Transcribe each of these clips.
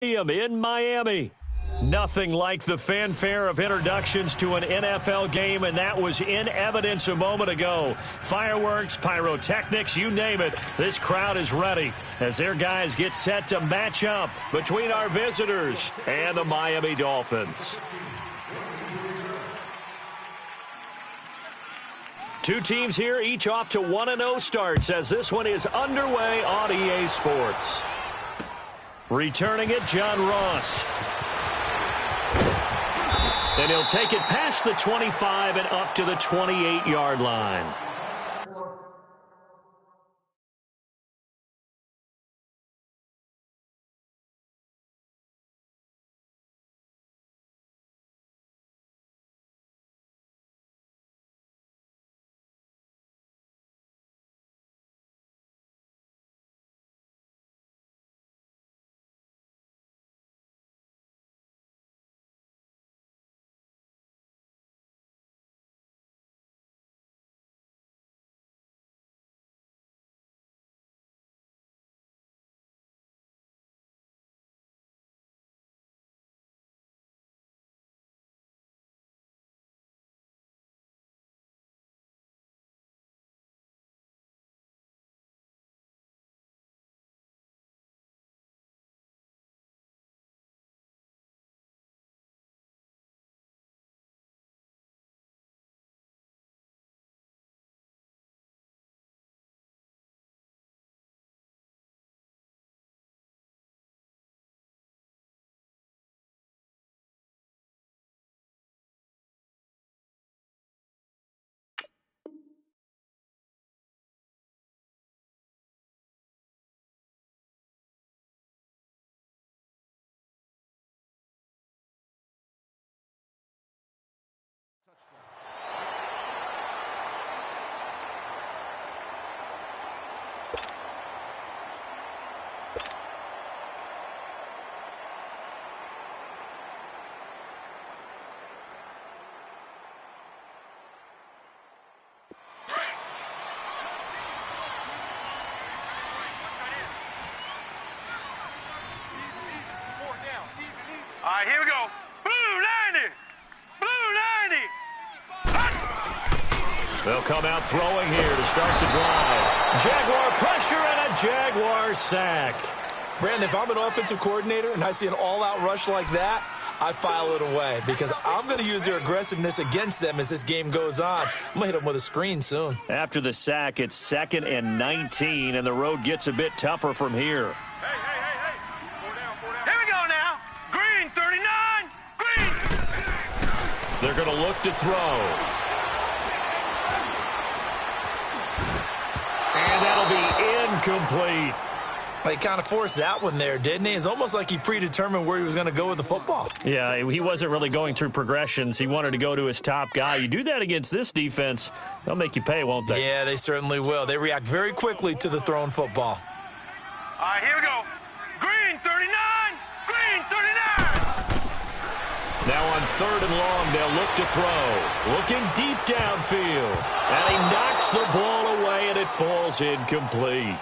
In Miami. Nothing like the fanfare of introductions to an NFL game, and that was in evidence a moment ago. Fireworks, pyrotechnics, you name it. This crowd is ready as their guys get set to match up between our visitors and the Miami Dolphins. Two teams here, each off to 1-0 starts as this one is underway on EA Sports. Returning it, John Ross. And he'll take it past the 25 and up to the 28-yard line. All right, here we go. Blue 90! Blue 90! They'll come out throwing here to start the drive. Jaguar pressure and a Jaguar sack. Brandon, if I'm an offensive coordinator and I see an all-out rush like that, I file it away because I'm going to use their aggressiveness against them as this game goes on. I'm going to hit them with a screen soon. After the sack, it's 2nd and 19, and the road gets a bit tougher from here. Hey. Here we go now. Green 39. Green. They're going to look to throw. And that'll be incomplete. He kind of forced that one there, didn't he? It's almost like he predetermined where he was going to go with the football. Yeah, he wasn't really going through progressions. He wanted to go to his top guy. You do that against this defense, they'll make you pay, won't they? Yeah, they certainly will. They react very quickly to the thrown football. All right, here we go. Green 39. Green 39. Now on 3rd and long, they'll look to throw. Looking deep downfield. And he knocks the ball away, and it falls incomplete.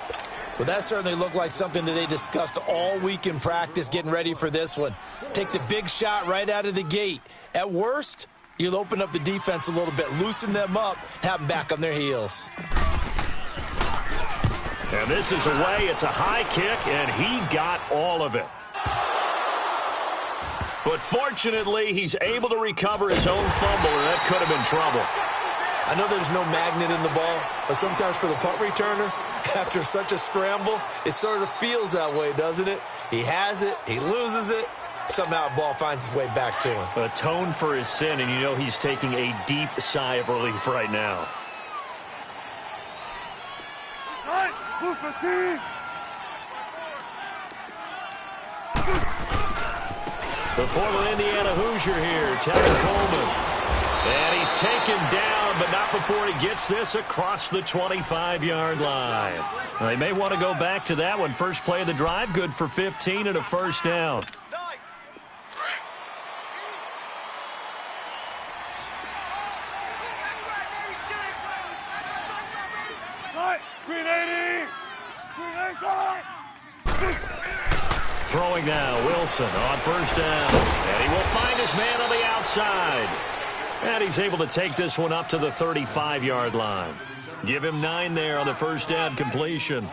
Well, that certainly looked like something that they discussed all week in practice getting ready for this one. Take the big shot right out of the gate. At worst, you'll open up the defense a little bit, loosen them up, have them back on their heels. And this is away. It's a high kick, and he got all of it. But fortunately, he's able to recover his own fumble, and that could have been trouble. I know there's no magnet in the ball, but sometimes for the punt returner, after such a scramble, it sort of feels that way, doesn't it? He has it, he loses it, somehow the ball finds its way back to him. Atone for his sin, and you know he's taking a deep sigh of relief right now. The former Indiana Hoosier here, Tevin Coleman. And he's taken down, but not before he gets this across the 25-yard line. They may want to go back to that one. First play of the drive, good for 15 and a first down. Throwing now, Wilson on first down. And he will find his man on the outside. And he's able to take this one up to the 35-yard line. Give him 9 there on the first down completion.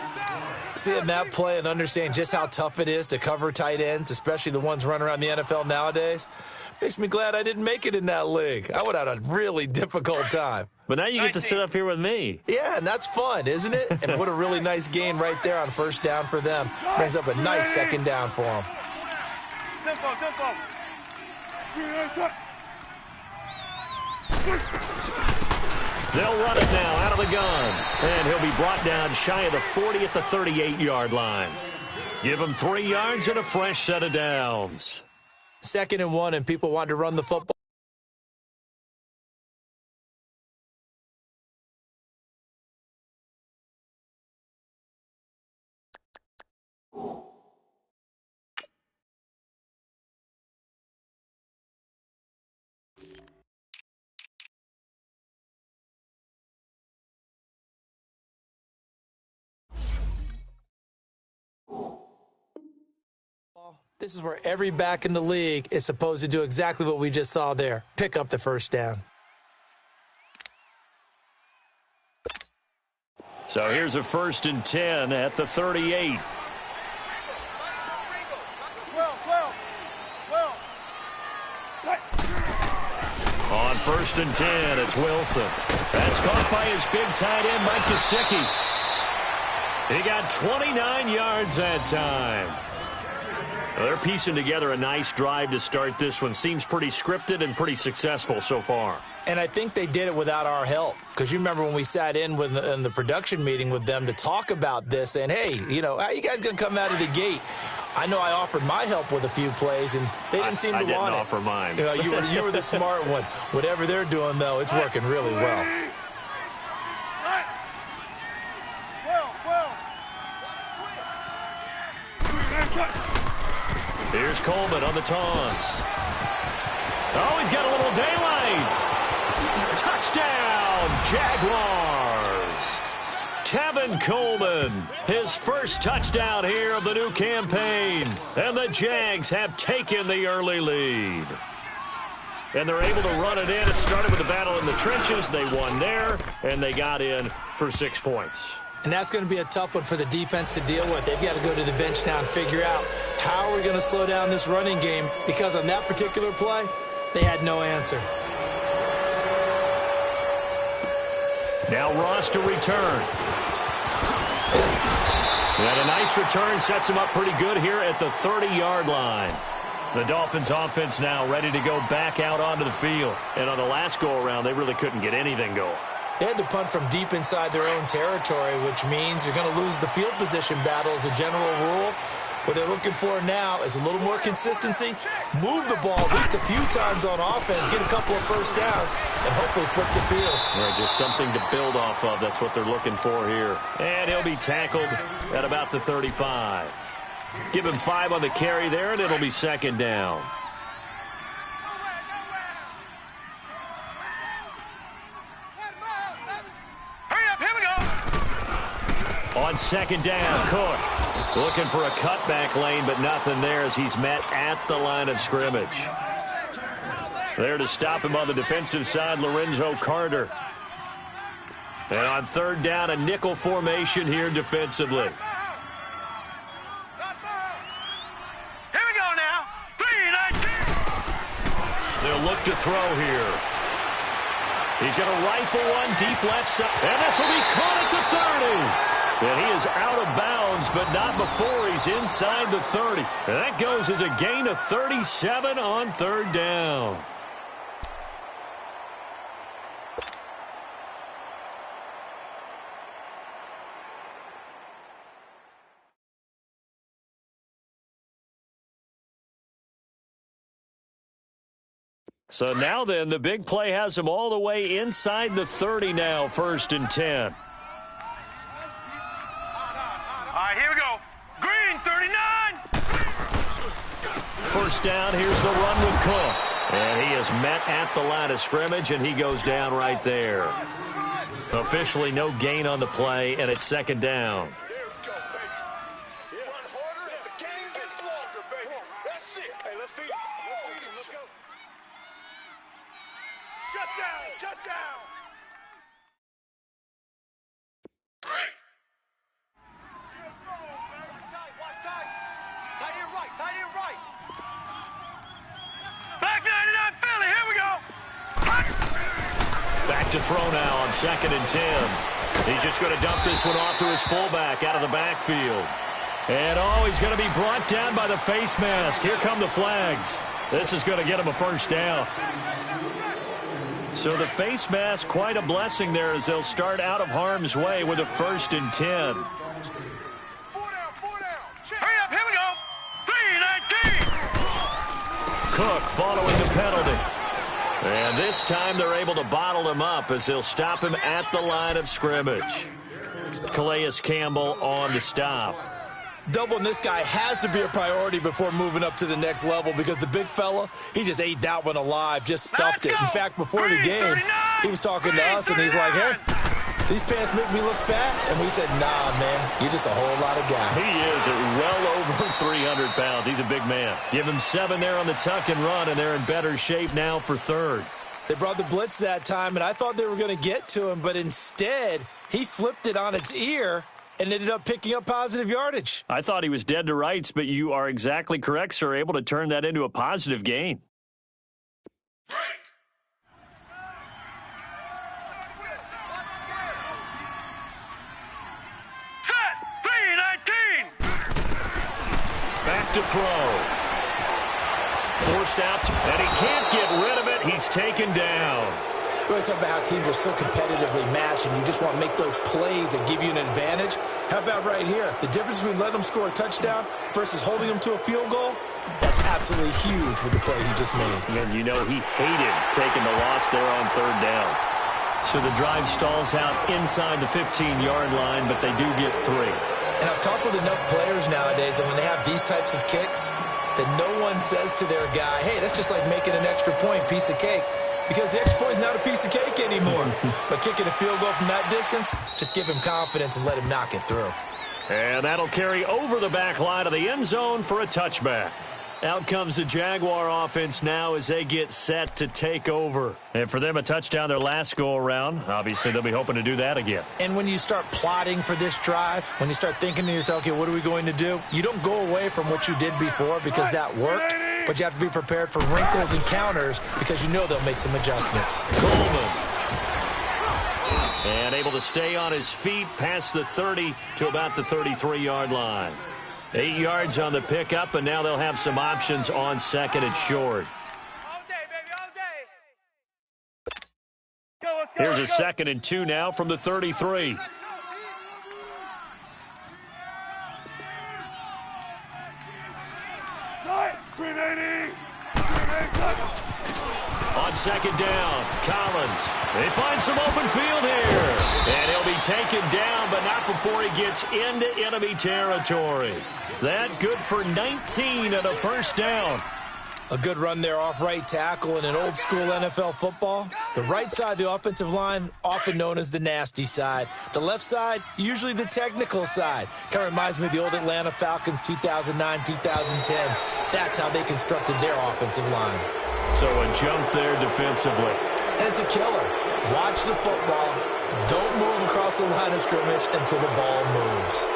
Seeing that play and understand just how tough it is to cover tight ends, especially the ones running around the NFL nowadays, makes me glad I didn't make it in that league. I would have had a really difficult time. But now you get to sit up here with me. Yeah, and that's fun, isn't it? And what a really nice gain right there on first down for them. Brings up a nice second down for them. Tempo. They'll run it now out of the gun. And he'll be brought down shy of the 40 at the 38-yard line. Give him 3 yards and a fresh set of downs. 2nd and 1, and people want to run the football. This is where every back in the league is supposed to do exactly what we just saw there. Pick up the first down. So here's a 1st and 10 at the 38. On 1st and 10, it's Wilson. That's caught by his big tight end, Mike Gesicki. He got 29 yards that time. Well, they're piecing together a nice drive to start this one. Seems pretty scripted and pretty successful so far. And I think they did it without our help. Because you remember when we sat in the production meeting with them to talk about this, and, hey, you know, how you guys going to come out of the gate? I know I offered my help with a few plays, and they didn't seem to want it. I didn't offer mine. You know, you were the smart one. Whatever they're doing, though, it's working really well. Here's Coleman on the toss. Oh, he's got a little daylight. Touchdown, Jaguars. Tevin Coleman, his first touchdown here of the new campaign. And the Jags have taken the early lead. And they're able to run it in. It started with a battle in the trenches. They won there, and they got in for 6 points. And that's going to be a tough one for the defense to deal with. They've got to go to the bench now and figure out how we're going to slow down this running game, because on that particular play, they had no answer. Now Ross to return. And a nice return sets him up pretty good here at the 30-yard line. The Dolphins offense now ready to go back out onto the field. And on the last go-around, they really couldn't get anything going. They had to punt from deep inside their own territory, which means you're going to lose the field position battle as a general rule. What they're looking for now is a little more consistency, move the ball at least a few times on offense, get a couple of first downs, and hopefully flip the field. Right, just something to build off of. That's what they're looking for here. And he'll be tackled at about the 35. Give him 5 on the carry there, and it'll be 2nd down. On 2nd down, Cook looking for a cutback lane, but nothing there as he's met at the line of scrimmage. There to stop him on the defensive side, Lorenzo Carter. And on 3rd down, a nickel formation here defensively. Here we go now. 3-19. They'll look to throw here. He's going to rifle one deep left side, and this will be caught at the 30. And he is out of bounds, but not before he's inside the 30. And that goes as a gain of 37 on 3rd down. So now then, the big play has him all the way inside the 30 now, 1st and 10. All right, here we go. Green, 39. 1st down, here's the run with Cook. And he is met at the line of scrimmage, and he goes down right there. Officially no gain on the play, and it's 2nd down. Let's feed him. Let's feed him. Let's go. Shut down. Shut down. Watch tight. Tight end right. Tight end right. Back 99 Philly. Here we go. Back to throw now on 2nd and 10. He's just going to dump this one off to his fullback out of the backfield. And, he's going to be brought down by the face mask. Here come the flags. This is going to get him a first down. So the face mask, quite a blessing there as they'll start out of harm's way with a 1st and 10. 4 down, 4 down. Hurry up, here we go. 3-19. Cook following the penalty. And this time they're able to bottle him up as they'll stop him at the line of scrimmage. Calais Campbell on the stop. Doubling this guy has to be a priority before moving up to the next level because the big fella, he just ate that one alive, just stuffed it. In fact, before the game, he was talking to us, and he's like, hey, these pants make me look fat. And we said, nah, man, you're just a whole lot of guy. He is at well over 300 pounds. He's a big man. Give him 7 there on the tuck and run, and they're in better shape now for 3rd. They brought the blitz that time, and I thought they were going to get to him, but instead, he flipped it on its ear and ended up picking up positive yardage. I thought he was dead to rights, but you are exactly correct, sir, able to turn that into a positive gain. Set. 3-19. Back to throw. Forced out, and he can't get rid of it. He's taken down. We always talk about how teams are so competitively matched and you just want to make those plays that give you an advantage. How about right here? The difference between letting them score a touchdown versus holding them to a field goal, that's absolutely huge with the play he just made. And you know he hated taking the loss there on 3rd down. So the drive stalls out inside the 15-yard line, but they do get 3. And I've talked with enough players nowadays that when they have these types of kicks, that no one says to their guy, hey, that's just like making an extra point, piece of cake. Because the extra point is not a piece of cake anymore. But kicking a field goal from that distance, just give him confidence and let him knock it through. And that'll carry over the back line of the end zone for a touchback. Out comes the Jaguar offense now as they get set to take over. And for them, a touchdown their last go-around. Obviously, they'll be hoping to do that again. And when you start plotting for this drive, when you start thinking to yourself, okay, what are we going to do? You don't go away from what you did before because that worked. But you have to be prepared for wrinkles and counters because you know they'll make some adjustments. Coleman. And able to stay on his feet past the 30 to about the 33-yard line. 8 yards on the pickup, and now they'll have some options on 2nd and short. All day, baby, all day. Let's go, Here's a 2nd and 2 now from the 33. On 2nd down, Collins. They find some open field here. And he'll be taken down, but not before he gets into enemy territory. That good for 19 and a 1st down. A good run there off right tackle in an old school NFL football. The right side of the offensive line, often known as the nasty side. The left side, usually the technical side. Kind of reminds me of the old Atlanta Falcons 2009-2010. That's how they constructed their offensive line. So a jump there defensively. And it's a killer. Watch the football. Don't move across the line of scrimmage until the ball moves.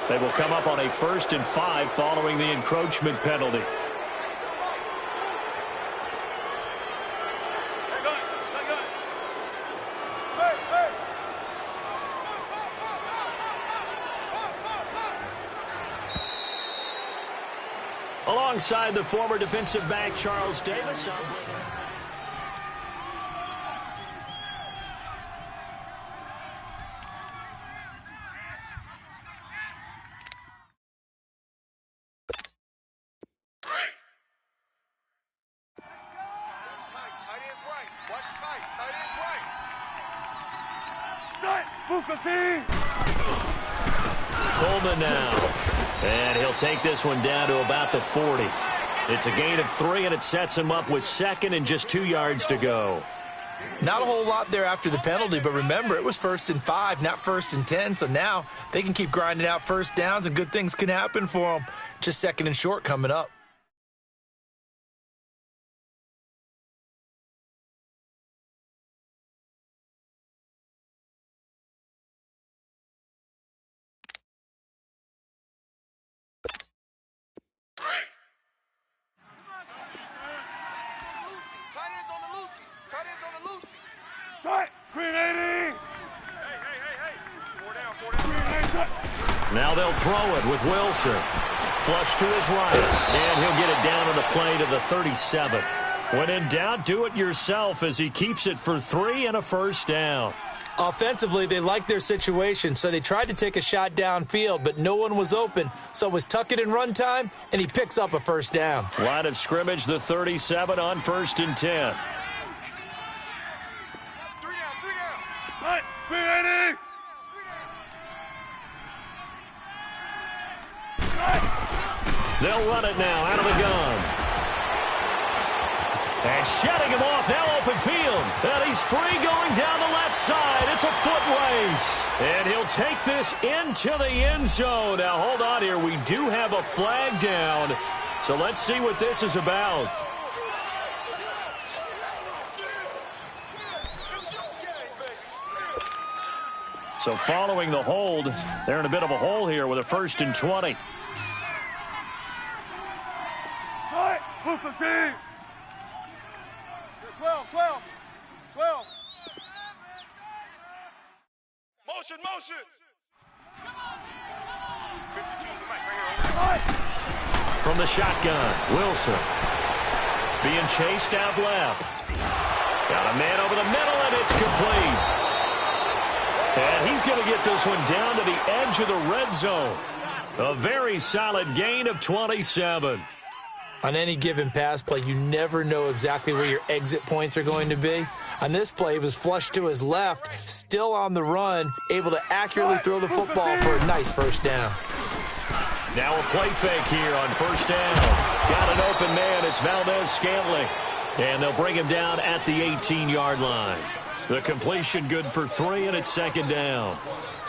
They will come up on a 1st and 5 following the encroachment penalty. Alongside the former defensive back, Charles Davis. Coleman now. And he'll take this one down to about the 40. It's a gain of 3, and it sets him up with 2nd and just 2 yards to go. Not a whole lot there after the penalty, but remember, it was 1st and 5, not 1st and 10, so now they can keep grinding out 1st downs, and good things can happen for them. Just 2nd and short coming up. Green 80! Now they'll throw it with Wilson. Flush to his right, and he'll get it down on the play to the 37. When in doubt, do it yourself as he keeps it for 3 and a first down. Offensively, they liked their situation, so they tried to take a shot downfield, but no one was open, so it was tuck it in run time, and he picks up a first down. Line of scrimmage, the 37 on 1st and 10. 380! They'll run it now out of the gun. And shutting him off, now open field. And he's free going down the left side. It's a foot race. And he'll take this into the end zone. Now, hold on here. We do have a flag down. So let's see what this is about. So following the hold, they're in a bit of a hole here with a 1st and 20. Hooper team! 12. Motion! From the shotgun, Wilson. Being chased out left. Got a man over the middle, and it's complete. And he's going to get this one down to the edge of the red zone. A very solid gain of 27. On any given pass play, you never know exactly where your exit points are going to be. On this play, he was flushed to his left, still on the run, able to accurately throw the football for a nice first down. Now a play fake here on 1st down. Got an open man. It's Valdez-Scantling. And they'll bring him down at the 18-yard line. The completion good for 3, and it's 2nd down.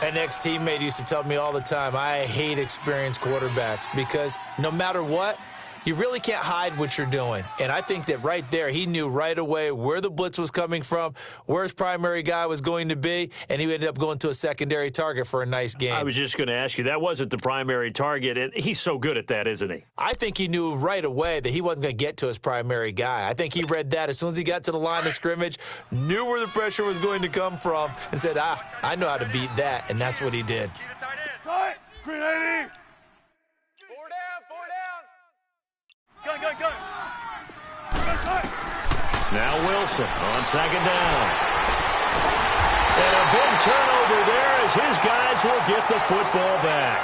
An ex-teammate used to tell me all the time, I hate experienced quarterbacks because no matter what, you really can't hide what you're doing. And I think that right there, he knew right away where the blitz was coming from, where his primary guy was going to be, and he ended up going to a secondary target for a nice game. I was just going to ask you, that wasn't the primary target, and he's so good at that, isn't he? I think he knew right away that he wasn't going to get to his primary guy. I think he read that as soon as he got to the line of scrimmage, knew where the pressure was going to come from, and said, I know how to beat that, and that's what he did. Green 80! Gun! Now Wilson on 2nd down. And a big turnover there as his guys will get the football back.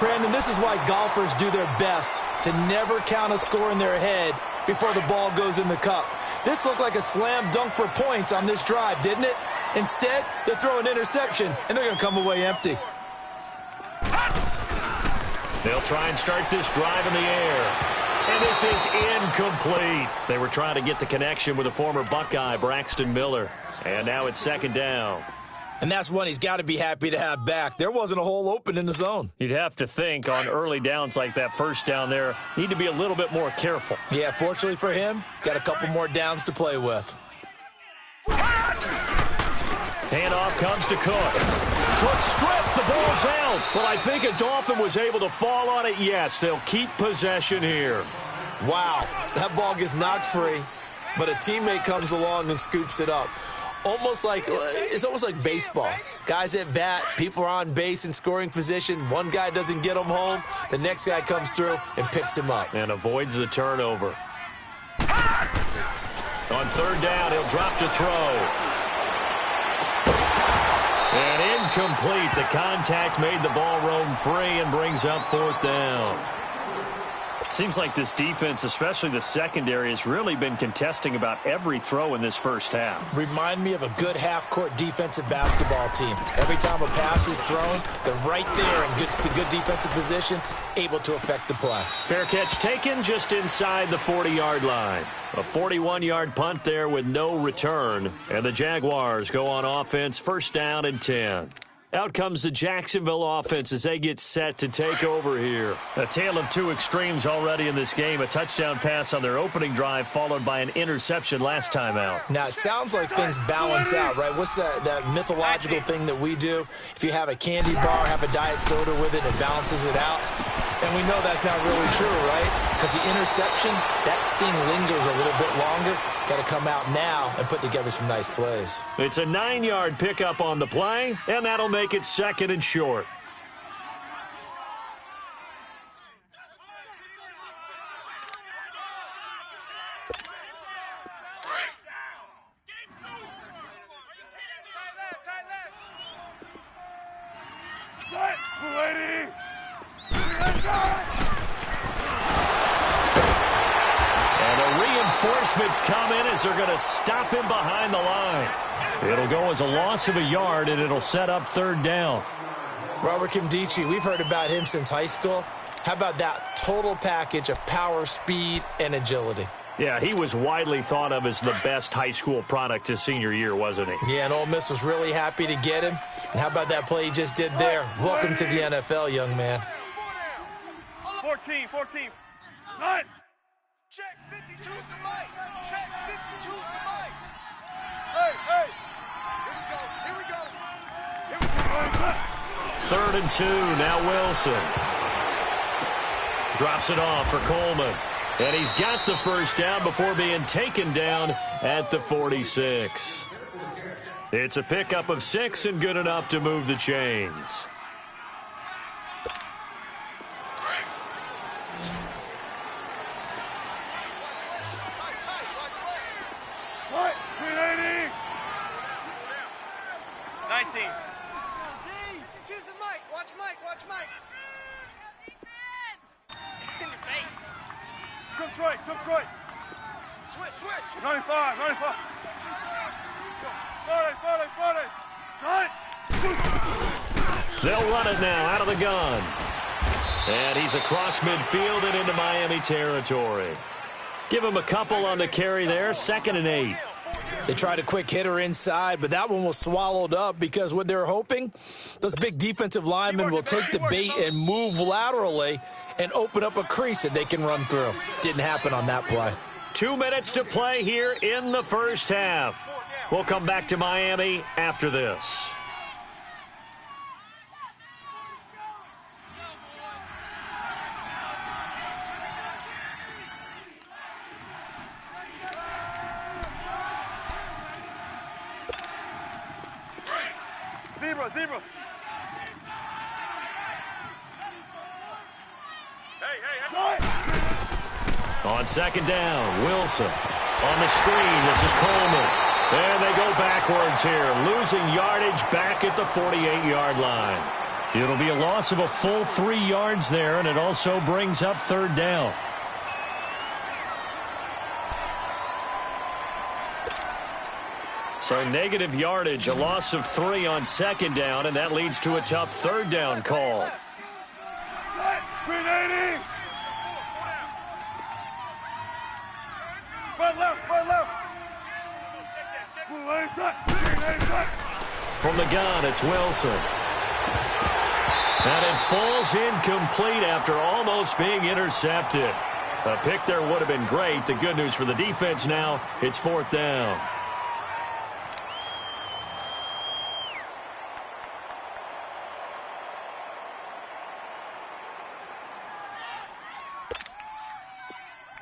Brandon, this is why golfers do their best to never count a score in their head before the ball goes in the cup. This looked like a slam dunk for points on this drive, didn't it? Instead, they throw an interception, and they're going to come away empty. They'll try and start this drive in the air. And this is incomplete. They were trying to get the connection with the former Buckeye, Braxton Miller. And now it's 2nd down. And that's one he's got to be happy to have back. There wasn't a hole open in the zone. You'd have to think on early downs like that 1st down there, need to be a little bit more careful. Yeah, fortunately for him, got a couple more downs to play with. Handoff comes to Cook. Cook stripped, the ball's out. But I think a Dolphin was able to fall on it. Yes, they'll keep possession here. Wow, that ball gets knocked free, but a teammate comes along and scoops it up. It's almost like baseball. Guys at bat, people are on base in scoring position. One guy doesn't get him home. The next guy comes through and picks him up. And avoids the turnover. On 3rd down, he'll drop to throw. And incomplete. The contact made the ball roam free and brings up 4th down. Seems like this defense, especially the secondary, has really been contesting about every throw in this first half. Remind me of a good half-court defensive basketball team. Every time a pass is thrown, they're right there in good defensive position, able to affect the play. Fair catch taken just inside the 40-yard line. A 41-yard punt there with no return. And the Jaguars go on offense, 1st down and 10. Out comes the Jacksonville offense as they get set to take over here. A tale of two extremes already in this game. A touchdown pass on their opening drive followed by an interception last time out. Now, it sounds like things balance out, right? What's that mythological thing that we do? If you have a candy bar, have a diet soda with it, it balances it out. And we know that's not really true, right? Because the interception, that sting lingers a little bit longer. Got to come out now and put together some nice plays. It's a 9-yard pickup on the play, and that'll make it 2nd and short. Reinforcements come in as they're going to stop him behind the line. It'll go as a loss of a yard, and it'll set up 3rd down. Robert Kimdichie, we've heard about him since high school. How about that total package of power, speed, and agility? Yeah, he was widely thought of as the best high school product his senior year, wasn't he? Yeah, and Ole Miss was really happy to get him. And how about that play he just did there? Welcome to the NFL, young man. 14. Cut. Check 52's the mic. Check 52's the mic. Hey. Here we go. 3rd and 2. Now Wilson. Drops it off for Coleman. And he's got the first down before being taken down at the 46. It's a pickup of 6 and good enough to move the chains. Jump right. Switch. 95. 40. They'll run it now out of the gun. And he's across midfield and into Miami territory. Give him a couple on the carry there. 2nd and 8. They tried a quick hitter inside, but that one was swallowed up because what they're hoping, those big defensive linemen will take the bait and move laterally and open up a crease that they can run through. Didn't happen on that play. 2 minutes to play here in the first half. We'll come back to Miami after this. Zebra. On 2nd down, Wilson. On the screen, this is Coleman. And they go backwards here, losing yardage back at the 48-yard line. It'll be a loss of a full 3 yards there, and it also brings up 3rd down. So negative yardage, a loss of 3 on 2nd down, and that leads to a tough 3rd down call. Green 80. Right left. From the gun, it's Wilson. And it falls incomplete after almost being intercepted. A pick there would have been great. The good news for the defense now, it's 4th down.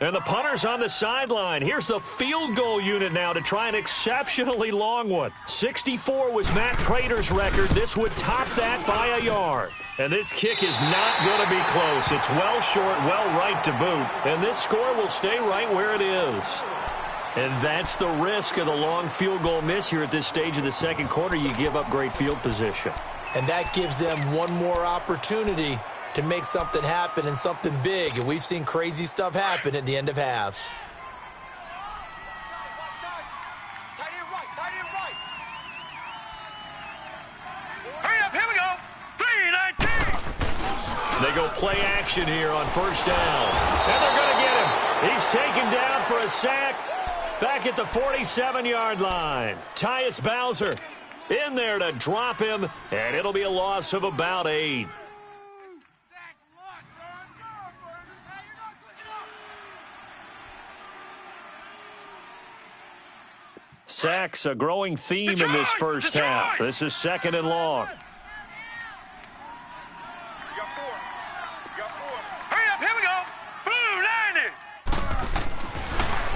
And the punter's on the sideline. Here's the field goal unit now to try an exceptionally long one. 64 was Matt Prater's record. This would top that by a yard. And this kick is not going to be close. It's well short, well right to boot. And this score will stay right where it is. And that's the risk of the long field goal miss here at this stage of the 2nd quarter. You give up great field position. And that gives them one more opportunity to make something happen and something big. And we've seen crazy stuff happen at the end of halves. Hurry up, here we go. 3-19. They go play action here on 1st down. And they're going to get him. He's taken down for a sack back at the 47-yard line. Tyus Bowser in there to drop him, and it'll be a loss of about 8. Sacks, a growing theme in this first half. This is 2nd and long.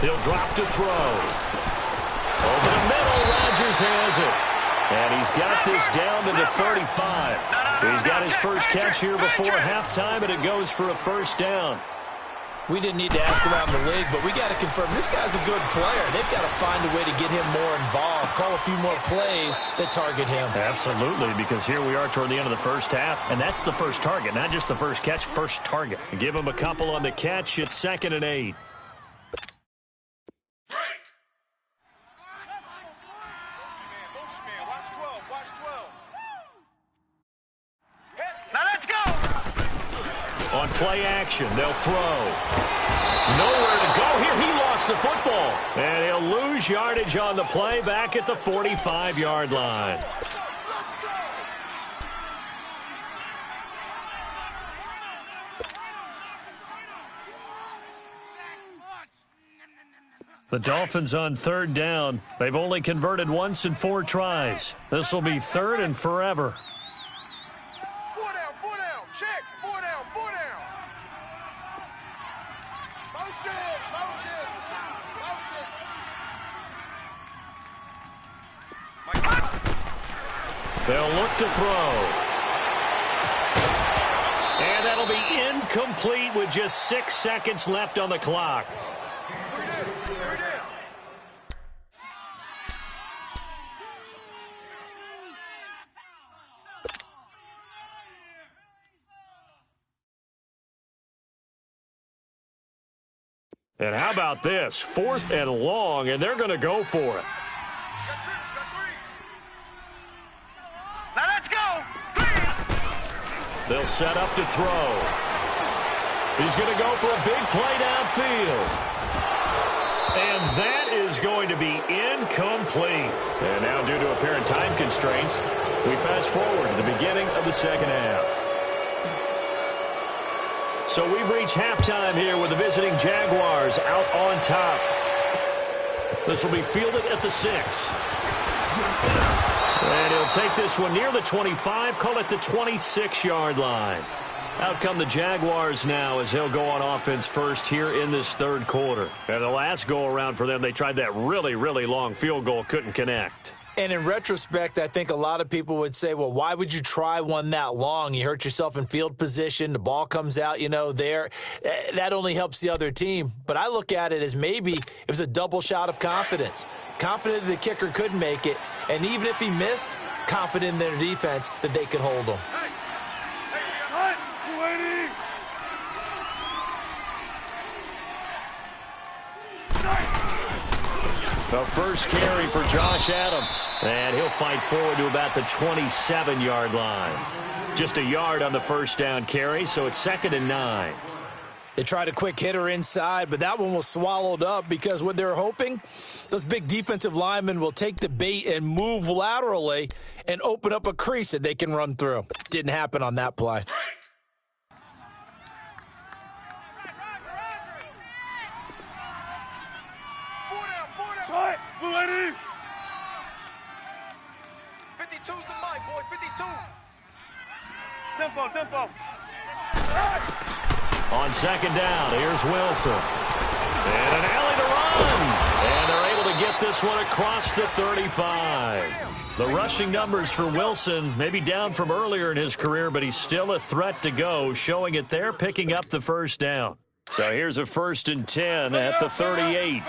He'll drop to throw. Over the middle, Rodgers has it. And he's got this down to the 35. He's got his first catch here before halftime, and it goes for a first down. We didn't need to ask around the league, but we got to confirm this guy's a good player. They've got to find a way to get him more involved, call a few more plays that target him. Absolutely, because here we are toward the end of the first half, and that's the first target, not just the first catch, first target. Give him a couple on the catch. It's 2nd and 8. Now let's go. On play action, they'll throw. Nowhere to go here. He lost the football. And he'll lose yardage on the play back at the 45-yard line. The Dolphins on 3rd down. They've only converted once in 4 tries. This will be 3rd and forever. They'll look to throw. And that'll be incomplete with just 6 seconds left on the clock. And how about this? 4th and long, and they're going to go for it. Now let's go. They'll set up to throw. He's going to go for a big play downfield. And that is going to be incomplete. And now, due to apparent time constraints, we fast forward to the beginning of the 2nd half. So we've reached halftime here with the visiting Jaguars out on top. This will be fielded at the 6. And he'll take this one near the 25, call it the 26-yard line. Out come the Jaguars now as they'll go on offense first here in this 3rd quarter. And the last go-around for them, they tried that really, really long field goal, couldn't connect. And in retrospect, I think a lot of people would say, well, why would you try one that long? You hurt yourself in field position. The ball comes out, there. That only helps the other team. But I look at it as maybe it was a double shot of confidence. Confident the kicker could make it. And even if he missed, confident in their defense that they could hold him. The first carry for Josh Adams. And he'll fight forward to about the 27-yard line. Just a yard on the first down carry, so it's 2nd and 9. They tried a quick hitter inside, but that one was swallowed up because what they're hoping, those big defensive linemen will take the bait and move laterally and open up a crease that they can run through. Didn't happen on that play. Tempo. On 2nd down, here's Wilson. And an alley to run. And they're able to get this one across the 35. The rushing numbers for Wilson may be down from earlier in his career, but he's still a threat to go, showing it there, picking up the first down. So here's a 1st and 10 at the 38.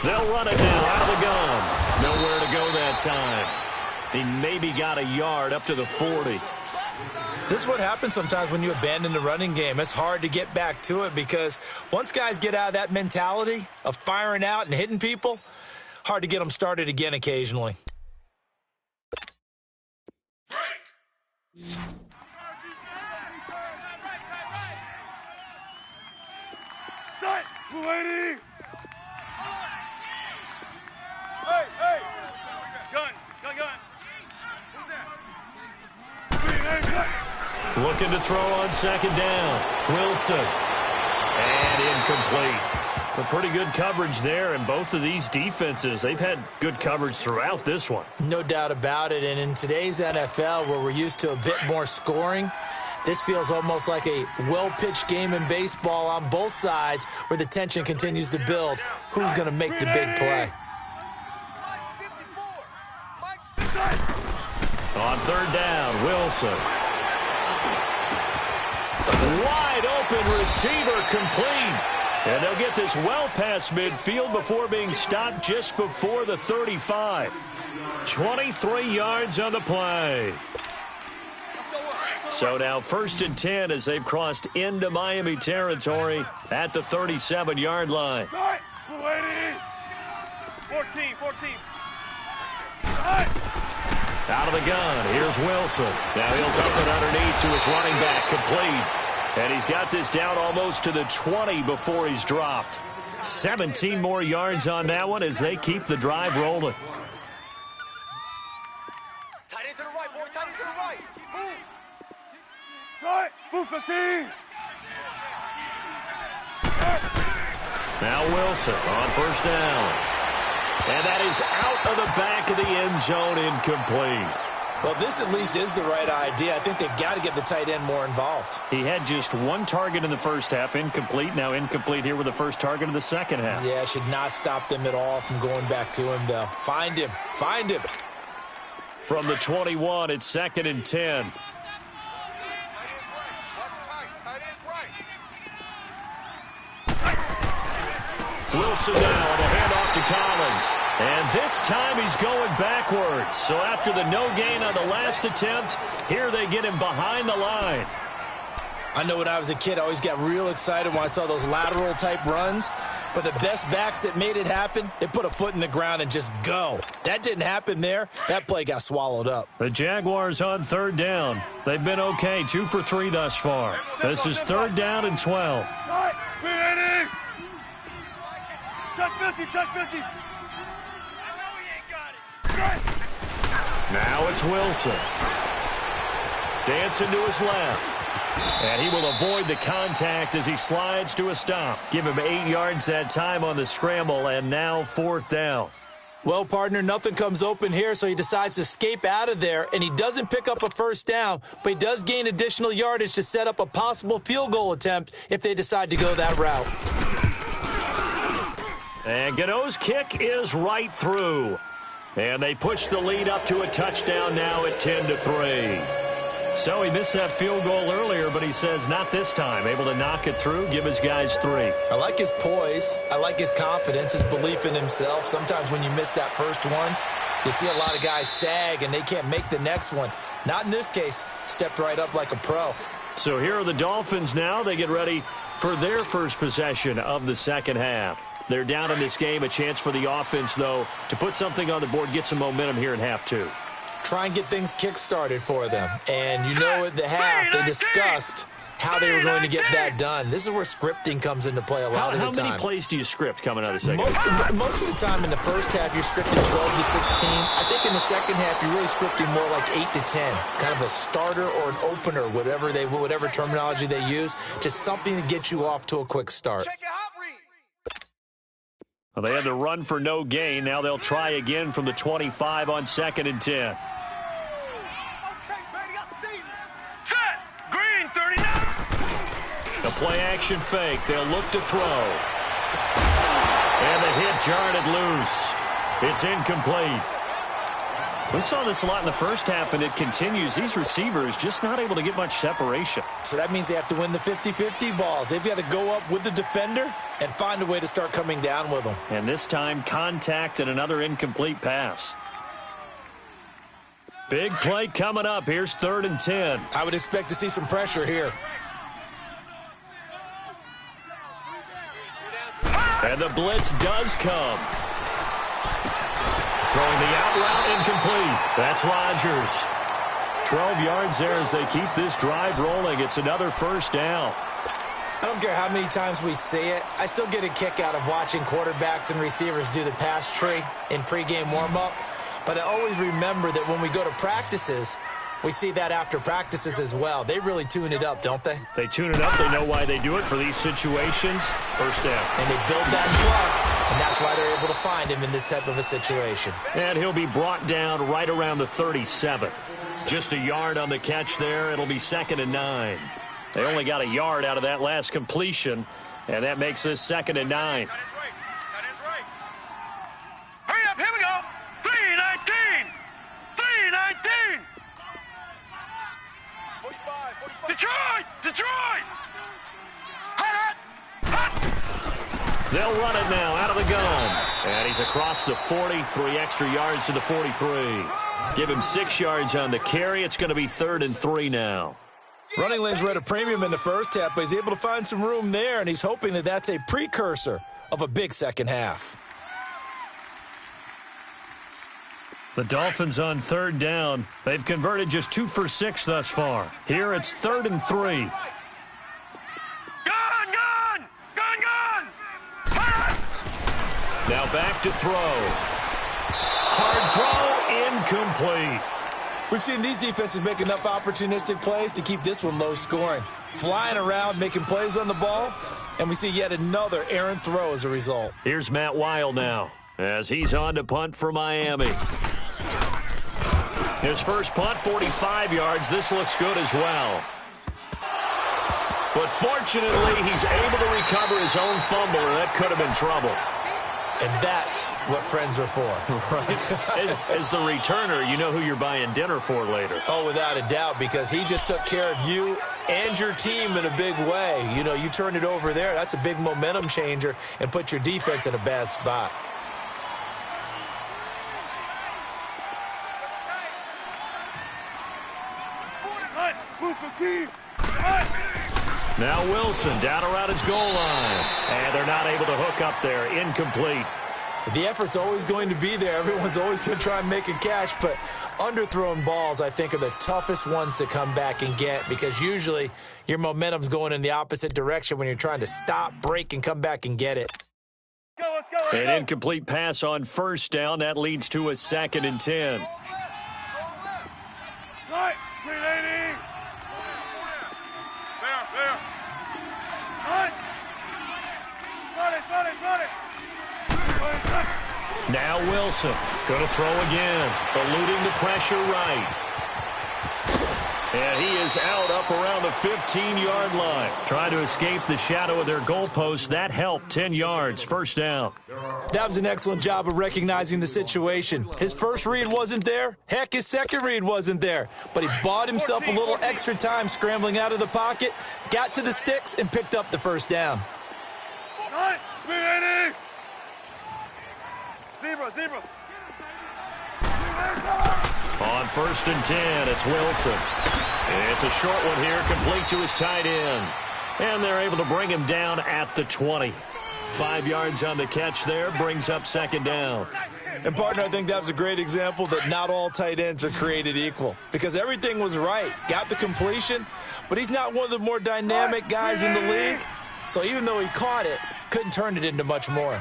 They'll run it now out of the gun. Nowhere to go that time. He maybe got a yard up to the 40. This is what happens sometimes when you abandon the running game. It's hard to get back to it because once guys get out of that mentality of firing out and hitting people, hard to get them started again occasionally. Hey! Gun! Who's that? Looking to throw on 2nd down. Wilson. And incomplete. A pretty good coverage there, and both of these defenses, they've had good coverage throughout this one. No doubt about it, and in today's NFL, where we're used to a bit more scoring, this feels almost like a well-pitched game in baseball on both sides where the tension continues to build. Who's going to make the big play? On third down, Wilson. Wide open receiver complete. And they'll get this well past midfield before being stopped just before the 35. 23 yards on the play. So now 1st and 10 as they've crossed into Miami territory at the 37-yard line. 14. Out of the gun, here's Wilson. Now he'll dump it underneath to his running back, complete. And he's got this down almost to the 20 before he's dropped. 17 more yards on that one as they keep the drive rolling. Tight end to the right, boy. Tight end to the right. Move. Tight. Move 15. Now Wilson on 1st down. And that is out of the back of the end zone, incomplete. Well, this at least is the right idea. I think they've got to get the tight end more involved. He had just one target in the first half, incomplete. Now incomplete here with the first target of the second half. Yeah, should not stop them at all from going back to him, though. Find him. From the 21, it's 2nd and 10. Wilson now on the handoff to Collins. And this time he's going backwards. So after the no gain on the last attempt, here they get him behind the line. I know when I was a kid, I always got real excited when I saw those lateral-type runs. But the best backs that made it happen, they put a foot in the ground and just go. That didn't happen there. That play got swallowed up. The Jaguars on 3rd down. They've been okay, 2 for 3 thus far. This is 3rd down and 12. Check 50, check 50. Now it's Wilson. Dancing to his left. And he will avoid the contact as he slides to a stop. Give him 8 yards that time on the scramble, and now 4th down. Well, partner, nothing comes open here, so he decides to escape out of there, and he doesn't pick up a 1st down, but he does gain additional yardage to set up a possible field goal attempt if they decide to go that route. And Gano's kick is right through. And they push the lead up to a touchdown now at 10-3. So he missed that field goal earlier, but he says not this time. Able to knock it through, give his guys 3. I like his poise. I like his confidence, his belief in himself. Sometimes when you miss that first one, you see a lot of guys sag and they can't make the next one. Not in this case. Stepped right up like a pro. So here are the Dolphins now. They get ready for their first possession of the second half. They're down in this game. A chance for the offense, though, to put something on the board, get some momentum here in half 2. Try and get things kick-started for them. And you know at the half, they discussed how they were going to get that done. This is where scripting comes into play a lot of the time. How many plays do you script coming out of the second half? Most of the time in the first half, you're scripting 12 to 16. I think in the second half, you're really scripting more like 8 to 10. Kind of a starter or an opener, whatever terminology they use. Just something to get you off to a quick start. Well, they had the run for no gain. Now they'll try again from the 25 on 2nd and 10. Set. Green 39. The play-action fake. They'll look to throw. And the hit jarred it loose. It's incomplete. We saw this a lot in the first half, and it continues. These receivers just not able to get much separation. So that means they have to win the 50-50 balls. They've got to go up with the defender and find a way to start coming down with them. And this time, contact and another incomplete pass. Big play coming up. Here's 3rd and 10. I would expect to see some pressure here. And the blitz does come. Throwing the out route, incomplete. That's Rodgers. 12 yards there as they keep this drive rolling. It's another 1st down. I don't care how many times we say it. I still get a kick out of watching quarterbacks and receivers do the pass tree in pregame warm-up. But I always remember that when we go to practices, We see that after practices as well. They really tune it up, don't they? They tune it up. They know why they do it for these situations. First down. And they build that trust, and that's why they're able to find him in this type of a situation. And he'll be brought down right around the 37. Just a yard on the catch there. It'll be 2nd and 9. They only got a yard out of that last completion, and that makes this 2nd and 9. That is right. Hurry up, here we go. 3:19. 3:19. 45. Detroit. Hot. They'll run it now out of the gun. And he's across the 40, 3 extra yards to the 43. Give him 6 yards on the carry. It's going to be 3rd and 3 now. Running lanes were at a premium in the first half, but he's able to find some room there, and he's hoping that that's a precursor of a big second half. The Dolphins on 3rd down. They've converted just 2 for 6 thus far. Here it's 3rd and 3. Gun! Now back to throw. Hard throw, incomplete. We've seen these defenses make enough opportunistic plays to keep this one low scoring. Flying around, making plays on the ball, and we see yet another errant throw as a result. Here's Matt Weil now as he's on to punt for Miami. His first punt, 45 yards. This looks good as well. But fortunately, he's able to recover his own fumble, and that could have been trouble. And that's what friends are for. Right. As the returner, you know who you're buying dinner for later. Oh, without a doubt, because he just took care of you and your team in a big way. You know, you turn it over there, that's a big momentum changer and put your defense in a bad spot. Now Wilson down around his goal line. And they're not able to hook up there. Incomplete. The effort's always going to be there. Everyone's always going to try and make a catch, but underthrown balls, I think, are the toughest ones to come back and get because usually your momentum's going in the opposite direction when you're trying to stop, break, and come back and get it. Let's go. An incomplete pass on 1st down. That leads to a 2nd and 10. Right, 380. There. Right. Run it. Now Wilson going to throw again, eluding the pressure right. And he is out up around the 15-yard line. Trying to escape the shadow of their goalpost. That helped. 10 yards. 1st down. That was an excellent job of recognizing the situation. His first read wasn't there. Heck, his second read wasn't there. But he bought himself a little extra time scrambling out of the pocket, got to the sticks, and picked up the 1st down. Right, 380. Zebra. On 1st and 10, it's Wilson. It's a short one here, complete to his tight end. And they're able to bring him down at the 20. 5 yards on the catch there, brings up 2nd down. And, partner, I think that was a great example that not all tight ends are created equal because everything was right. Got the completion, but he's not one of the more dynamic guys in the league. So even though he caught it, couldn't turn it into much more.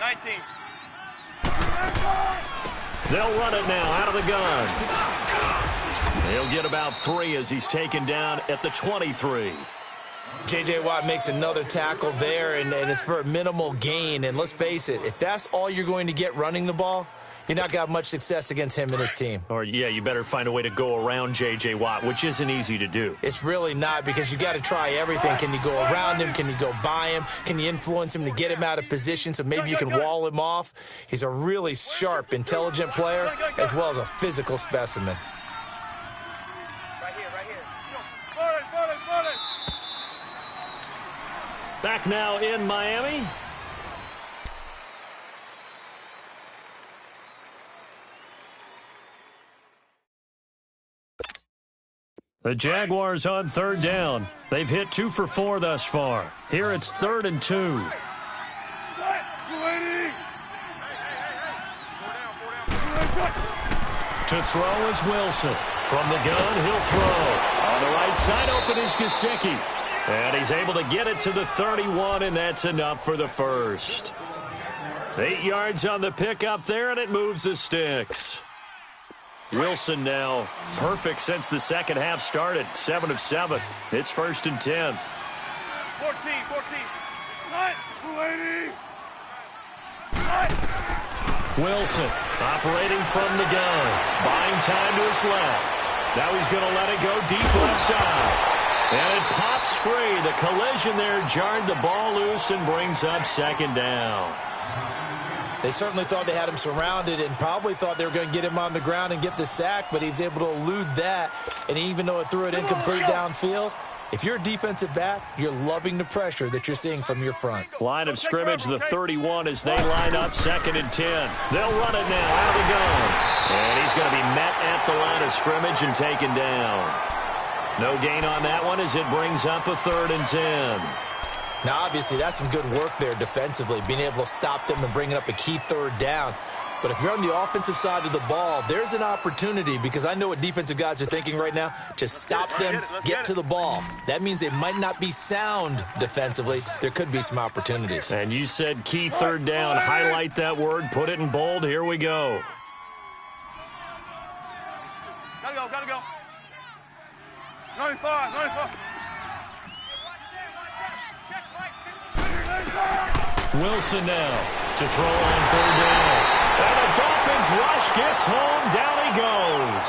19. They'll run it now out of the gun. He'll get about 3 as he's taken down at the 23. J.J. Watt makes another tackle there, and it's for a minimal gain. And let's face it, if that's all you're going to get running the ball, you're not going to have much success against him and his team. Or, yeah, you better find a way to go around J.J. Watt, which isn't easy to do. It's really not because you got to try everything. Can you go around him? Can you go by him? Can you influence him to get him out of position so maybe you can wall him off? He's a really sharp, intelligent player as well as a physical specimen. Right here. Back now in Miami. The Jaguars on 3rd down. They've hit 2 for 4 thus far. Here it's 3rd and 2. To throw is Wilson. From the gun, he'll throw. On the right side, open is Gesicki. And he's able to get it to the 31, and that's enough for the first. 8 yards on the pickup there, and it moves the sticks. Wilson now perfect since the second half started. 7 of 7. It's 1st and 10. 14. Wilson operating from the gun. Buying time to his left. Now he's going to let it go deep left side. And it pops free. The collision there jarred the ball loose and brings up 2nd down. They certainly thought they had him surrounded and probably thought they were going to get him on the ground and get the sack, but he was able to elude that. And even though it threw it incomplete downfield, if you're a defensive back, you're loving the pressure that you're seeing from your front. Line of scrimmage, the 31 as they line up 2nd and 10. They'll run it now out of the gun. And he's going to be met at the line of scrimmage and taken down. No gain on that one as it brings up a 3rd and 10. Now, obviously, that's some good work there defensively, being able to stop them and bringing up a key 3rd down. But if you're on the offensive side of the ball, there's an opportunity, because I know what defensive guys are thinking right now. Just stop them, get to the ball. That means they might not be sound defensively. There could be some opportunities. And you said key 3rd down. Highlight that word. Put it in bold. Here we go. Gotta go. 95. Wilson now to throw on 3rd down. And the Dolphins rush gets home. Down he goes.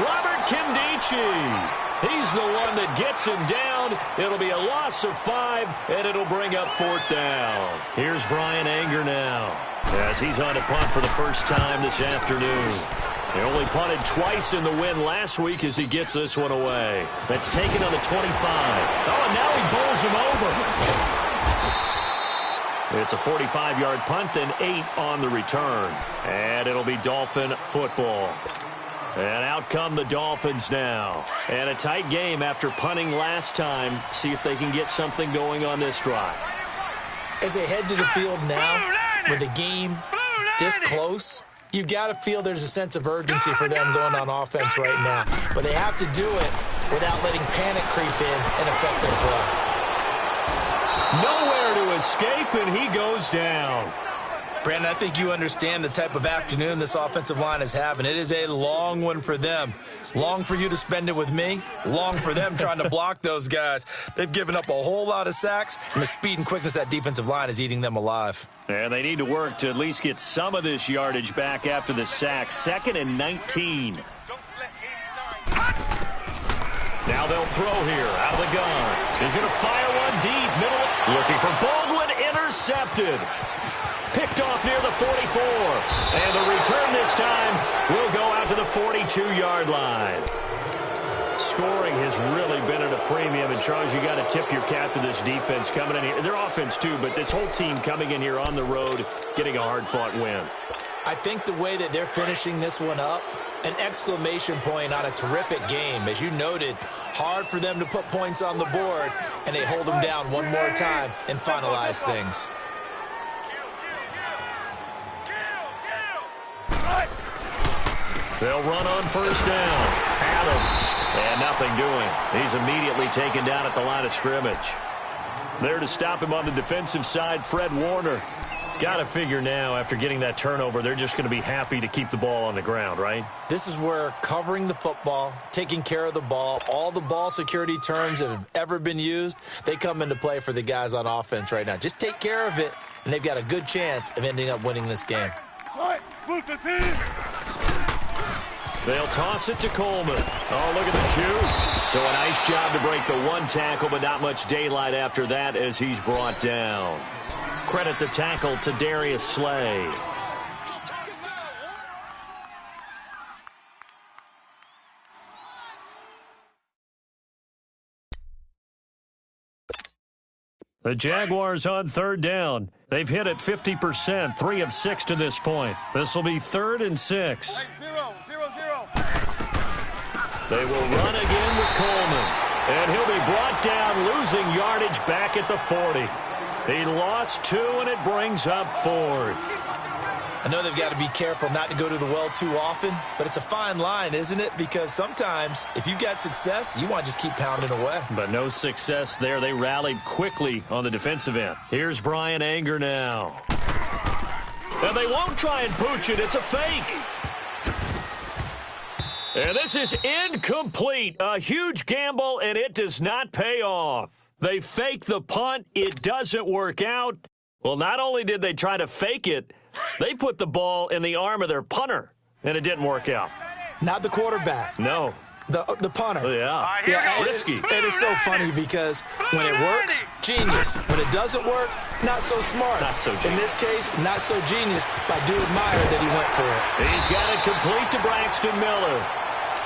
Robert Kindici. He's the one that gets him down. It'll be a loss of 5, and it'll bring up 4th down. Here's Brian Anger now as he's on a punt for the first time this afternoon. He only punted twice in the win last week as he gets this one away. That's taken on the 25. Oh, and now he bowls him over. It's a 45-yard punt, then 8 on the return. And it'll be Dolphin football. And out come the Dolphins now. And a tight game after punting last time. See if they can get something going on this drive. As they head to the field now, with the game this close, you've got to feel there's a sense of urgency for them going on offense right now. But they have to do it without letting panic creep in and affect their play. Nowhere to escape, and he goes down. Brandon, I think you understand the type of afternoon this offensive line is having. It is a long one for them. Long for you to spend it with me. Long for them trying to block those guys. They've given up a whole lot of sacks, and the speed and quickness of that defensive line is eating them alive. And they need to work to at least get some of this yardage back after the sack. 2nd and 19. Now they'll throw here out of the gun. He's going to fire one deep. Middle. Looking for Baldwin. Intercepted. Picked off near the 44. And the return this time will go out to the 42-yard line. Scoring has really been at a premium. And, Charles, you got to tip your cap to this defense coming in here. Their offense, too, but this whole team coming in here on the road, getting a hard-fought win. I think the way that they're finishing this one up, an exclamation point on a terrific game. As you noted, hard for them to put points on the board, and they hold them down one more time and finalize things. They'll run on 1st down. Adams, and nothing doing. He's immediately taken down at the line of scrimmage. There to stop him on the defensive side, Fred Warner. Got to figure now, after getting that turnover, they're just going to be happy to keep the ball on the ground, right? This is where covering the football, taking care of the ball, all the ball security terms that have ever been used, they come into play for the guys on offense right now. Just take care of it, and they've got a good chance of ending up winning this game. They'll toss it to Coleman. Oh, look at the juke. So a nice job to break the one tackle, but not much daylight after that as he's brought down. Credit the tackle to Darius Slay. The Jaguars on 3rd down. They've hit it 50%, 3 of 6 to this point. This will be 3rd and 6. They will run again with Coleman. And he'll be brought down, losing yardage back at the 40. He lost 2, and it brings up 4th. I know they've got to be careful not to go to the well too often, but it's a fine line, isn't it? Because sometimes if you've got success, you want to just keep pounding away. But no success there. They rallied quickly on the defensive end. Here's Brian Anger now. And they won't try and pooch it. It's a fake. And this is incomplete. A huge gamble, and it does not pay off. They fake the punt. It doesn't work out. Well, not only did they try to fake it, they put the ball in the arm of their punter, and it didn't work out. Not the quarterback. No. The punter. Yeah, risky. It is so funny because when it works, genius. When it doesn't work, not so smart. Not so genius. In this case, not so genius, but I do admire that he went for it. He's got it complete to Braxton Miller.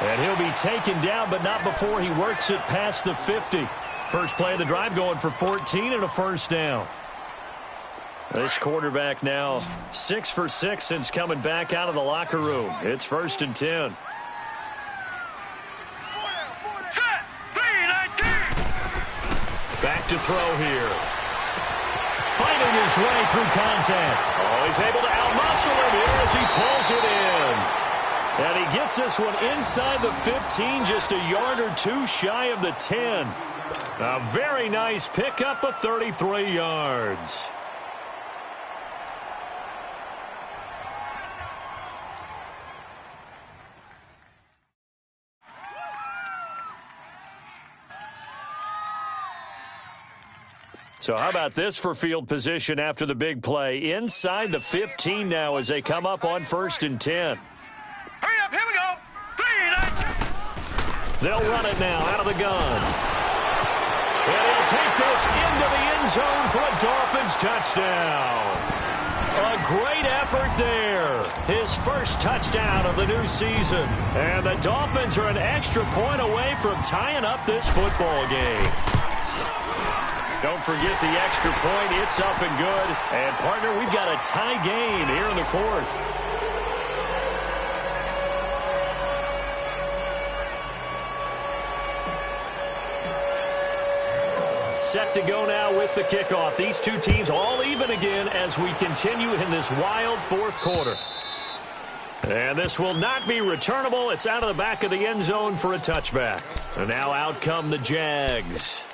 And he'll be taken down, but not before he works it past the 50. First play of the drive going for 14 and a first down. This quarterback now 6 for 6 since coming back out of the locker room. It's 1st and 10. Back to throw here. Fighting his way through contact. Oh, he's able to outmuscle him here as he pulls it in. And he gets this one inside the 15, just a yard or two shy of the 10. A very nice pickup of 33 yards. So how about this for field position after the big play? Inside the 15 now as they come up on 1st and 10. Hurry up, here we go. They'll run it now out of the gun. And he'll take this into the end zone for a Dolphins touchdown. A great effort there. His first touchdown of the new season. And the Dolphins are an extra point away from tying up this football game. Don't forget the extra point. It's up and good. And, partner, we've got a tie game here in the 4th. Set to go now with the kickoff. These two teams all even again as we continue in this wild 4th quarter. And this will not be returnable. It's out of the back of the end zone for a touchback. And now out come the Jags.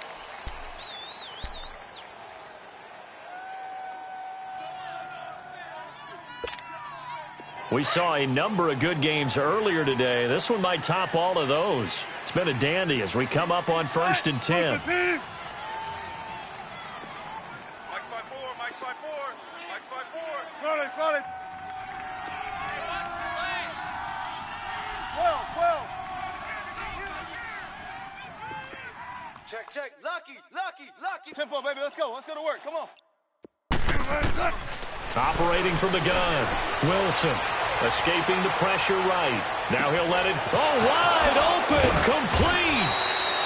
We saw a number of good games earlier today. This one might top all of those. It's been a dandy as we come up on 1st and 10. Mike's by 4, Mike's by 4, Mike's by 4. Run it. 12. Check. Lucky. Tempo, baby, let's go to work, come on. Operating from the gun. Wilson escaping the pressure right. Now he'll let it. Oh, wide open. Complete.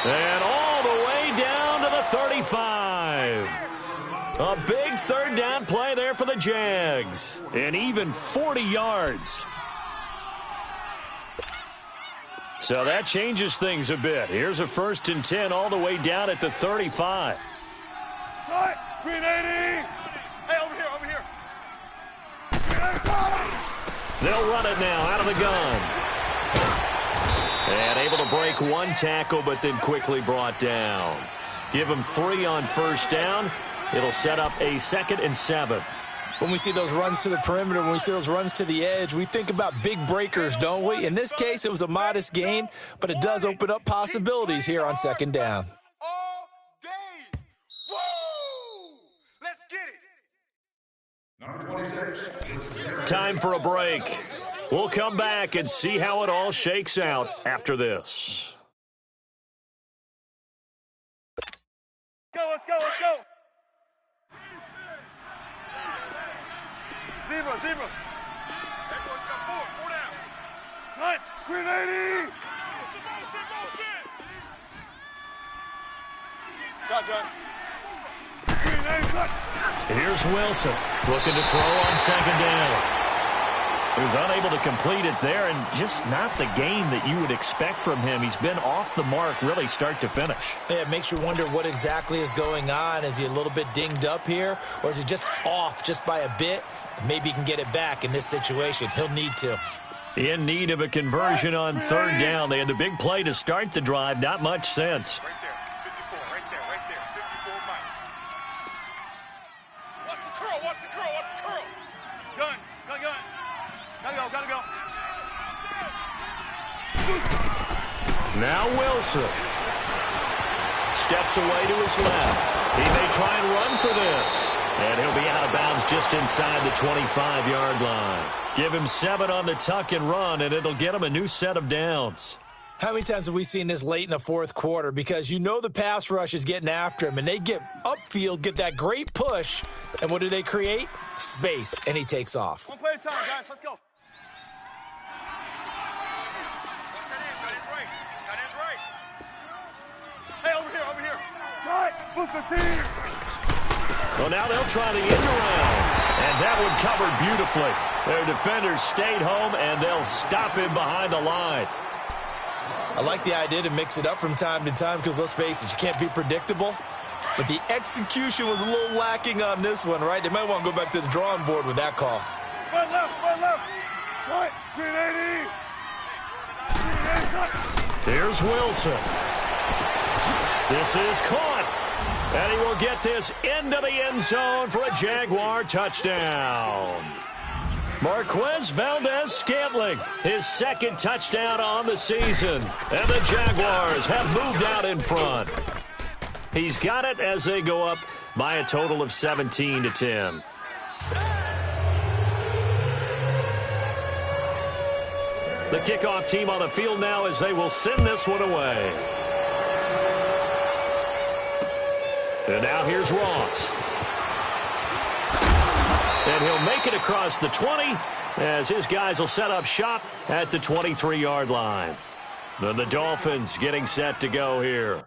And all the way down to the 35. A big 3rd down play there for the Jags. And even 40 yards. So that changes things a bit. Here's a 1st and 10 all the way down at the 35. Green 80. Hey, over here. They'll run it now out of the gun. And able to break one tackle, but then quickly brought down. Give them 3 on 1st down. It'll set up a 2nd and 7. When we see those runs to the perimeter, when we see those runs to the edge, we think about big breakers, don't we? In this case, it was a modest gain, but it does open up possibilities here on 2nd down. All day. Woo! Let's get it. Number 26. Time for a break. We'll come back and see how it all shakes out after this. Let's go. Zebra. That boy's got 4 down. Right. Green 80. Shotgun. Green 80. Here's Wilson looking to throw on 2nd down. He was unable to complete it there, and just not the game that you would expect from him. He's been off the mark really start to finish. Yeah, it makes you wonder what exactly is going on. Is he a little bit dinged up here, or is he just off just by a bit? Maybe he can get it back in this situation. He'll need to. In need of a conversion on third down. They had the big play to start the drive. Not much sense. Right there. 54. Right there. 54 Mike. Watch the curl. Watch the curl. Watch the curl. Gun. Gotta go. Now Wilson. Steps away to his left. He may try and run for this. And he'll be out of bounds just inside the 25-yard line. Give him 7 on the tuck and run, and it'll get him a new set of downs. How many times have we seen this late in the fourth quarter? Because you know the pass rush is getting after him, and they get upfield, get that great push, and what do they create? Space, and he takes off. One play at a time, guys. Let's go. Watch that in. Tight end's right. Tight end's right. Hey, over here. Right. Move the team. Well, now they'll try the end around, and that one covered beautifully. Their defenders stayed home, and they'll stop him behind the line. I like the idea to mix it up from time to time because, let's face it, you can't be predictable. But the execution was a little lacking on this one, right? They might want to go back to the drawing board with that call. Run left. Right. 380. Here's Wilson. This is caught. And he will get this into the end zone for a Jaguar touchdown. Marquez Valdez-Scantling, his second touchdown on the season. And the Jaguars have moved out in front. He's got it as they go up by a total of 17-10. The kickoff team on the field now as they will send this one away. And now here's Ross. And he'll make it across the 20 as his guys will set up shop at the 23-yard line. Then the Dolphins getting set to go here.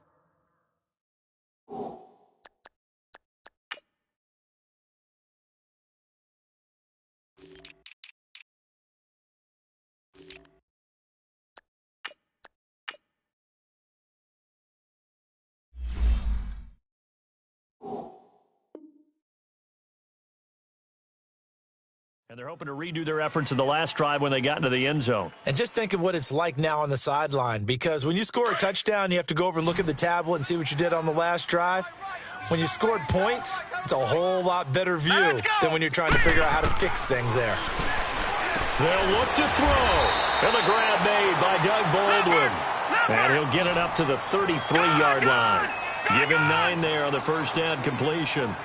And they're hoping to redo their efforts in the last drive when they got into the end zone. And just think of what it's like now on the sideline, because when you score a touchdown, you have to go over and look at the tablet and see what you did on the last drive. When you scored points, it's a whole lot better view than when you're trying to figure out how to fix things there. They'll look to throw. And the grab made by Doug Baldwin. And he'll get it up to the 33-yard line. Give him 9 there on the first down completion.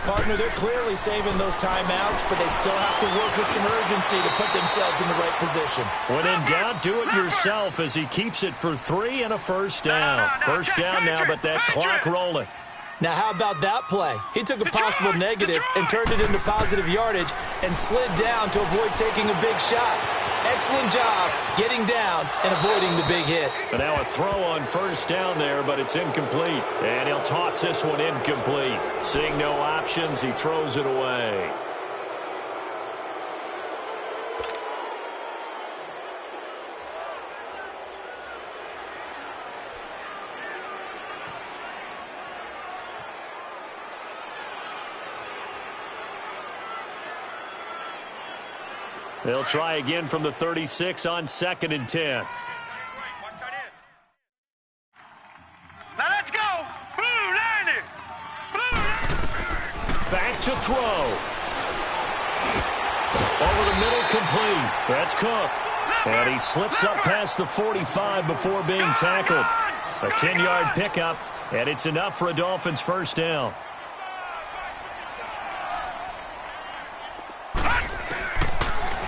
Partner, they're clearly saving those timeouts, but they still have to work with some urgency to put themselves in the right position. When in doubt, do it yourself as he keeps it for 3 and a first down. First down now, but that clock rolling. Now, how about that play? He took a possible negative and turned it into positive yardage and slid down to avoid taking a big shot. Excellent job getting down and avoiding the big hit. And now a throw on first down there, but it's incomplete. And he'll toss this one incomplete. Seeing no options, he throws it away. They'll try again from the 36 on 2nd and 10. Now let's go. Blue landed. Back to throw. Over the middle, complete. That's Cook. And he slips up past the 45 before being tackled. A 10-yard pickup, and it's enough for a Dolphins first down.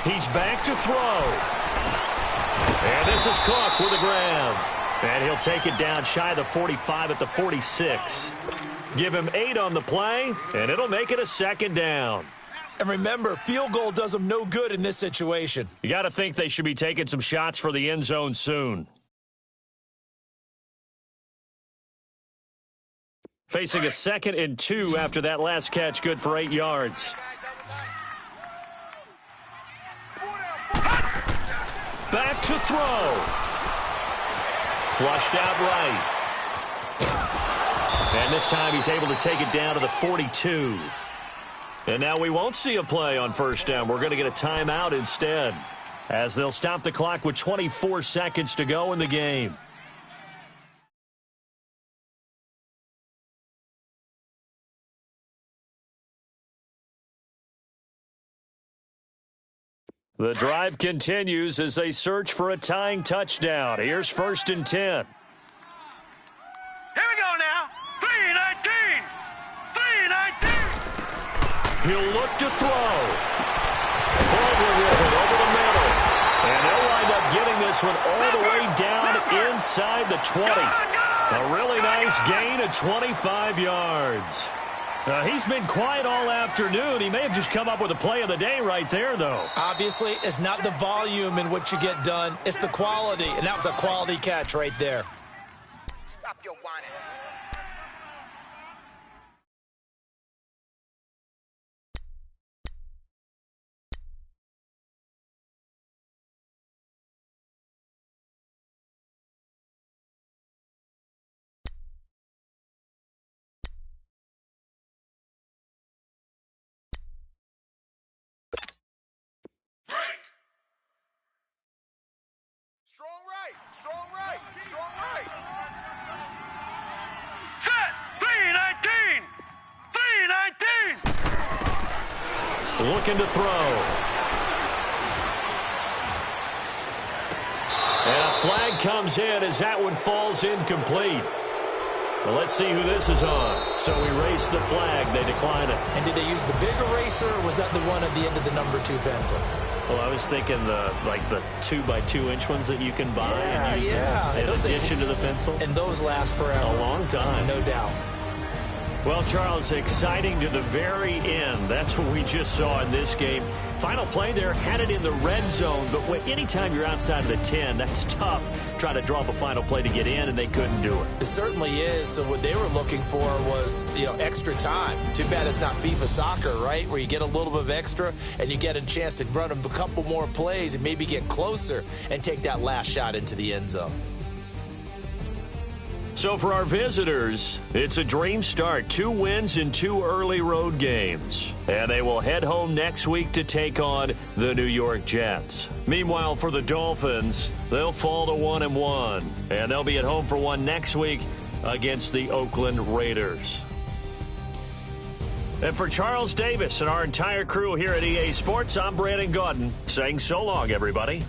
He's back to throw. And this is Cook with a grab. And he'll take it down shy of the 45 at the 46. Give him 8 on the play, and it'll make it a second down. And remember, field goal does them no good in this situation. You got to think they should be taking some shots for the end zone soon. Facing a 2nd and 2 after that last catch, good for 8 yards. back to throw. Flushed out right. And this time he's able to take it down to the 42. And now we won't see a play on first down. We're going to get a timeout instead, as they'll stop the clock with 24 seconds to go in the game. The drive continues as they search for a tying touchdown. Here's 1st and 10. Here we go now. 3-19. 3-19. He'll look to throw. Baldwin with it over the middle. And they'll wind up getting this one all the way down inside the 20. A really nice gain of 25 yards. He's been quiet all afternoon. He may have just come up with a play of the day right there, though. Obviously, it's not the volume in what you get done. It's the quality, and that was a quality catch right there. Stop your whining. Strong right, strong right, strong right. Set, 3-19, 3-19. Looking to throw. And a flag comes in as that one falls incomplete. Well, let's see who this is on. So erase the flag. They decline it. And did they use the big eraser, or was that the one at the end of the number 2 pencil? Well, I was thinking the 2x2-inch ones that you can buy and use in addition to the pencil. And those last forever. A long time. No doubt. Well, Charles, exciting to the very end. That's what we just saw in this game. Final play there, had it in the red zone, but anytime you're outside of the 10, that's tough. Try to draw up a final play to get in, and they couldn't do it. It certainly is. So what they were looking for was, extra time. Too bad it's not FIFA soccer, right, where you get a little bit of extra and you get a chance to run a couple more plays and maybe get closer and take that last shot into the end zone. So for our visitors, it's a dream start. 2 wins in 2 early road games. And they will head home next week to take on the New York Jets. Meanwhile, for the Dolphins, they'll fall to 1-1. And they'll be at home for one next week against the Oakland Raiders. And for Charles Davis and our entire crew here at EA Sports, I'm Brandon Gaudin saying so long, everybody.